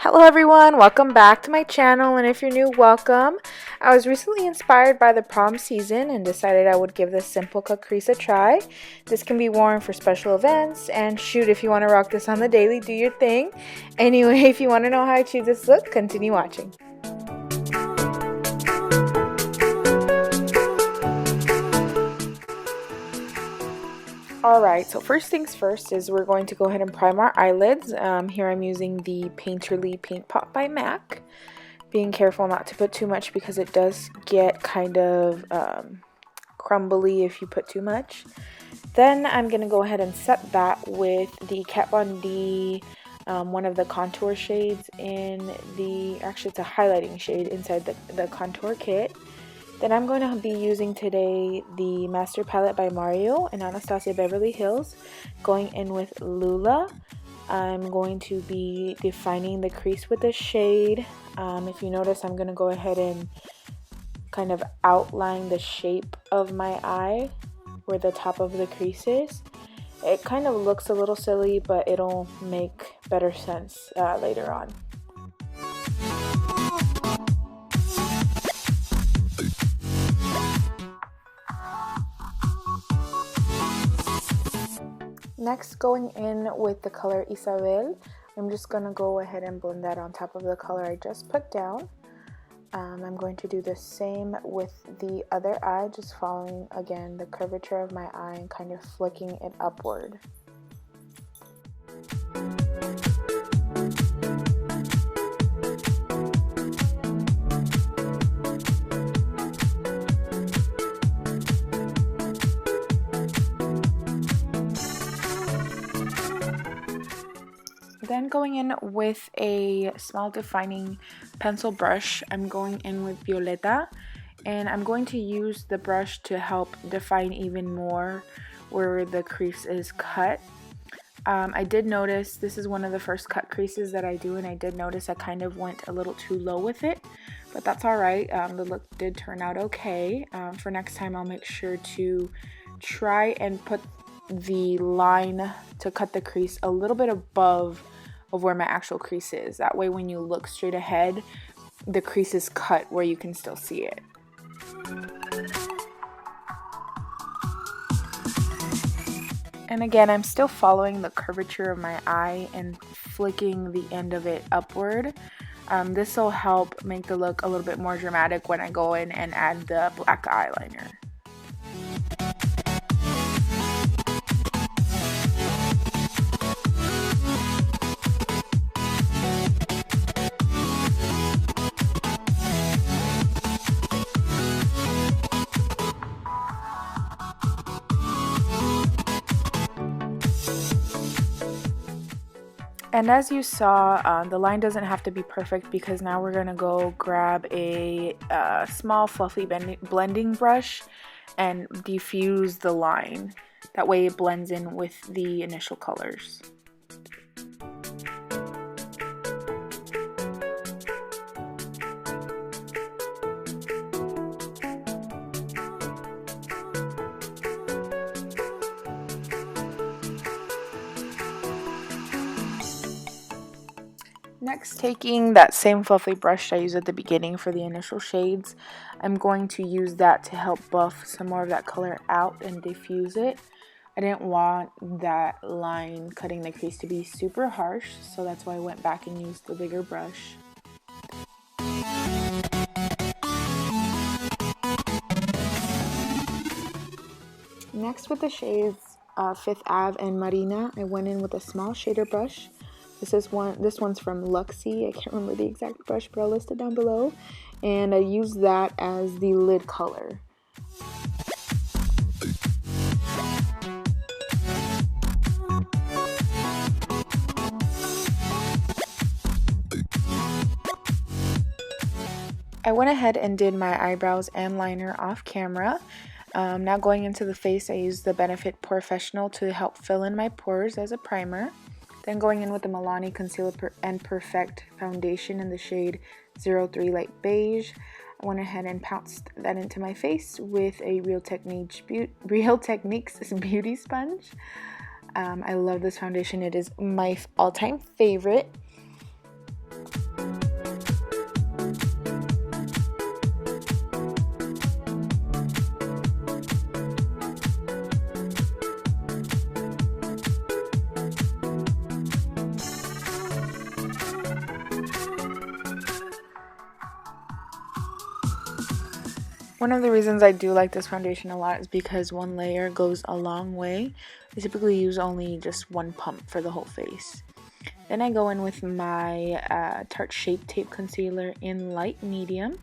Hello everyone, welcome back to my channel, and if you're new, welcome. I was recently inspired by the prom season and decided I would give this simple cut crease a try. This can be worn for special events, and shoot, if you want to rock this on the daily, do your thing. Anyway, if you want to know how I choose this look, continue watching. Alright, so first things first is we're going to go ahead and prime our eyelids. Here I'm using the Painterly Paint Pot by MAC. Being careful not to put too much because it does get kind of crumbly if you put too much. Then I'm going to go ahead and set that with the KatVonD, one of the contour shades in the, actually it's a highlighting shade inside the contour kit. Then I'm going to be using today the Master Palette by Mario and Anastasia Beverly Hills, going in with Lula. I'm going to be defining the crease with the shade. If you notice, I'm going to go ahead and kind of outline the shape of my eye where the top of the crease is. It kind of looks a little silly, but it'll make better sense later on. Next, going in with the color Isabel, I'm just going to go ahead and blend that on top of the color I just put down. I'm going to do the same with the other eye, just following again the curvature of my eye and kind of flicking it upward. Then going in with a small defining pencil brush, I'm going in with Violeta, and I'm going to use the brush to help define even more where the crease is cut. I did notice this is one of the first cut creases that I do, and I did notice I kind of went a little too low with it, but that's alright. The look did turn out okay. For next time, I'll make sure to try and put the line to cut the crease a little bit above of where my actual crease is. That way when you look straight ahead, the crease is cut where you can still see it. And again, I'm still following the curvature of my eye and flicking the end of it upward. This will help make the look a little bit more dramatic when I go in and add the black eyeliner. And as you saw, the line doesn't have to be perfect because now we're going to go grab a small fluffy blending brush and diffuse the line. That way it blends in with the initial colors. Next, taking that same fluffy brush I used at the beginning for the initial shades, I'm going to use that to help buff some more of that color out and diffuse it. I didn't want that line cutting the crease to be super harsh, so that's why I went back and used the bigger brush. Next, with the shades Fifth Ave and Marina, I went in with a small shader brush. This one's from Luxie. I can't remember the exact brush, but I'll list it down below. And I used that as the lid color. I went ahead and did my eyebrows and liner off camera. Now going into the face, I used the Benefit Professional to help fill in my pores as a primer. Then going in with the Milani Conceal and Perfect Foundation in the shade 03 Light Beige. I went ahead and pounced that into my face with a Real Techniques Beauty Sponge. I love this foundation. It is my all-time favorite. One of the reasons I do like this foundation a lot is because one layer goes a long way. I typically use only just one pump for the whole face. Then I go in with my Tarte Shape Tape Concealer in light medium.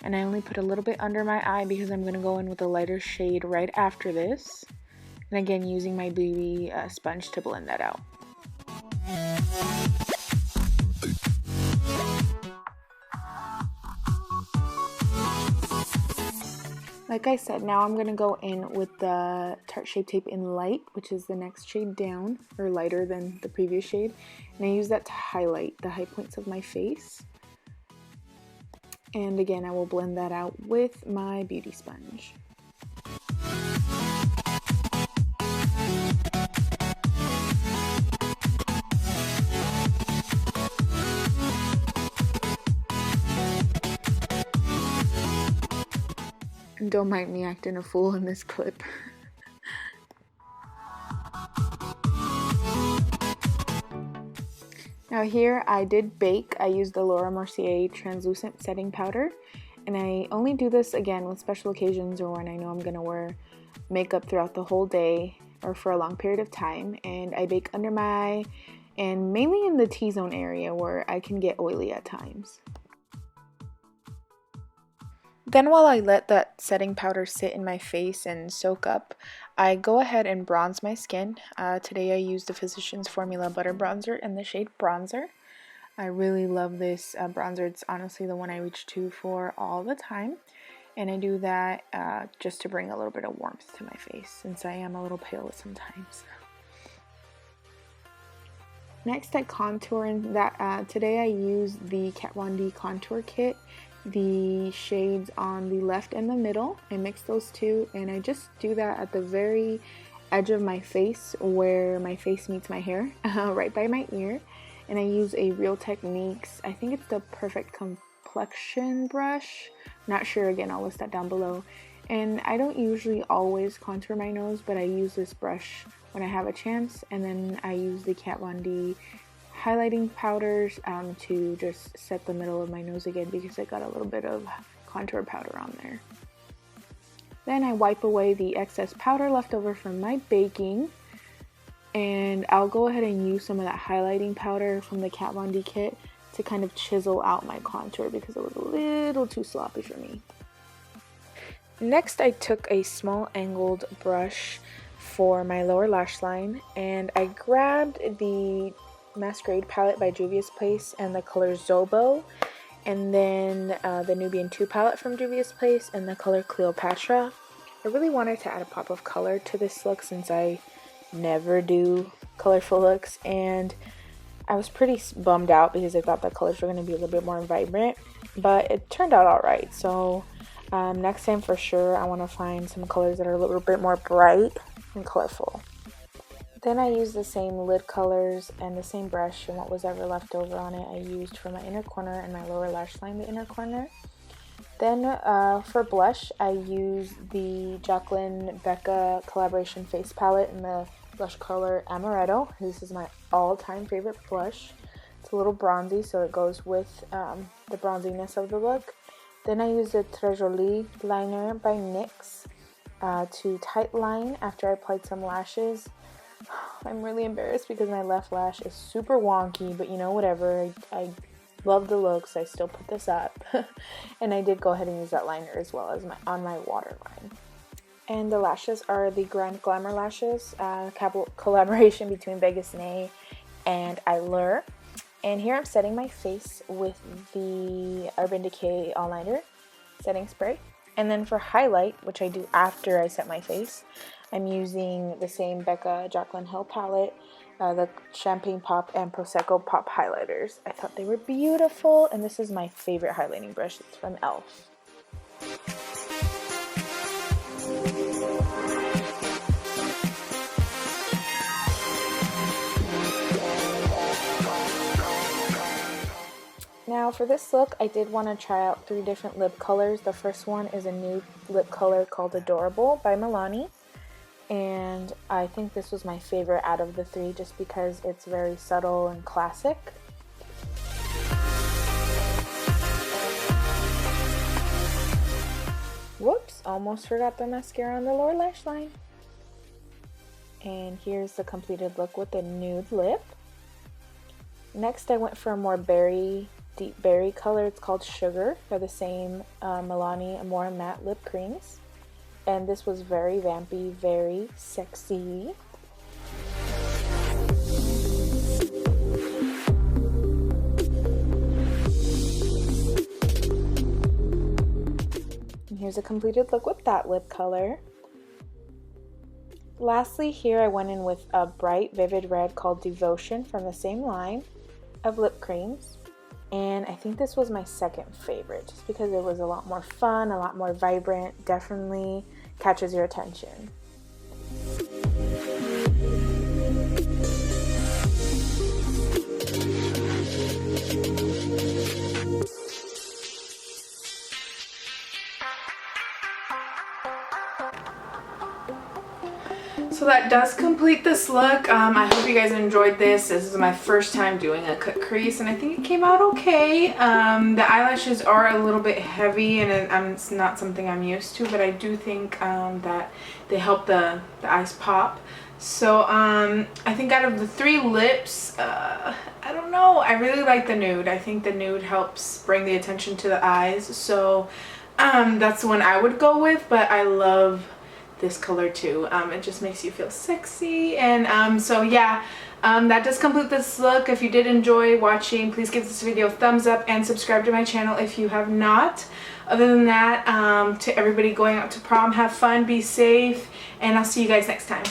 And I only put a little bit under my eye because I'm going to go in with a lighter shade right after this. And again, using my beauty sponge to blend that out. Like I said, now I'm going to go in with the Tarte Shape Tape in Light, which is the next shade down, or lighter than the previous shade. And I use that to highlight the high points of my face. And again, I will blend that out with my beauty sponge. And don't mind me acting a fool in this clip. Now here I did bake. I used the Mercier translucent setting powder, and I only do this again with special occasions or when I know I'm gonna wear makeup throughout the whole day or for a long period of time. And I bake under my eye and mainly in the T-zone area where I can get oily at times. Then while I let that setting powder sit in my face and soak up, I go ahead and bronze my skin. Today I used the Physicians Formula Butter Bronzer in the shade Bronzer. I really love this bronzer. It's honestly the one I reach to for all the time. And I do that just to bring a little bit of warmth to my face since I am a little pale sometimes. Next I contour, and that today I use the KatVonD contour kit. The shades on the left and the middle. I mix those two, and I just do that at the very edge of my face where my face meets my hair, right by my ear. And I use a Real Techniques, I think it's the Perfect Complexion brush. Not sure, again, I'll list that down below. And I don't usually always contour my nose, but I use this brush when I have a chance. And then I use the KatVonD highlighting powders to just set the middle of my nose again because I got a little bit of contour powder on there. Then I wipe away the excess powder left over from my baking, and I'll go ahead and use some of that highlighting powder from the KatVonD kit to kind of chisel out my contour because it was a little too sloppy for me. Next I took a small angled brush for my lower lash line, and I grabbed the Masquerade palette by Juvias Place and the color Zobo, and then the Nubian 2 palette from Juvias Place and the color Cleopatra. I really wanted to add a pop of color to this look since I never do colorful looks, and I was pretty bummed out because I thought the colors were going to be a little bit more vibrant, but it turned out alright. So next time for sure I want to find some colors that are a little bit more bright and colorful. Then I used the same lid colors and the same brush, and what was ever left over on it I used for my inner corner and my lower lash line, the inner corner. Then for blush I used the Jacqueline Becca collaboration face palette in the blush color Amaretto. This is my all-time favorite blush. It's a little bronzy, so it goes with the bronziness of the look. Then I used the Très Jolie liner by NYX to tight line after I applied some lashes. I'm really embarrassed because my left lash is super wonky, but you know, whatever. I love the look, so I still put this up. And I did go ahead and use that liner as well as on my waterline. And the lashes are the Glamour lashes, collaboration between Vegas and Eylure. And here I'm setting my face with the Urban Decay All Nighter setting spray. And then for highlight, which I do after I set my face, I'm using the same Becca Jaclyn Hill palette, the Champagne Pop and Prosecco Pop highlighters. I thought they were beautiful, and this is my favorite highlighting brush. It's from e.l.f. Now for this look, I did want to try out 3 different lip colors. The first one is a nude lip color called Adorable by Milani. And I think this was my favorite out of the 3 just because it's very subtle and classic. Whoops, almost forgot the mascara on the lower lash line. And here's the completed look with the nude lip. Next I went for a more deep berry color. It's called Sugar for the same Milani Amore Matte Lip Creams. And this was very vampy, very sexy. And here's a completed look with that lip color. Lastly, here I went in with a bright, vivid red called Devotion from the same line of lip creams. And I think this was my second favorite just because it was a lot more fun, a lot more vibrant, definitely catches your attention. So that does complete this look. I hope you guys enjoyed this. This is my first time doing a cut crease and I think it came out okay. The eyelashes are a little bit heavy and it's not something I'm used to, but I do think that they help the eyes pop. So I think out of the 3 lips, I don't know, I really like the nude. I think the nude helps bring the attention to the eyes. So that's the one I would go with, but I love this color too. It just makes you feel sexy. And so yeah, that does complete this look. If you did enjoy watching, please give this video a thumbs up and subscribe to my channel if you have not. Other than that, to everybody going out to prom, have fun, be safe, and I'll see you guys next time.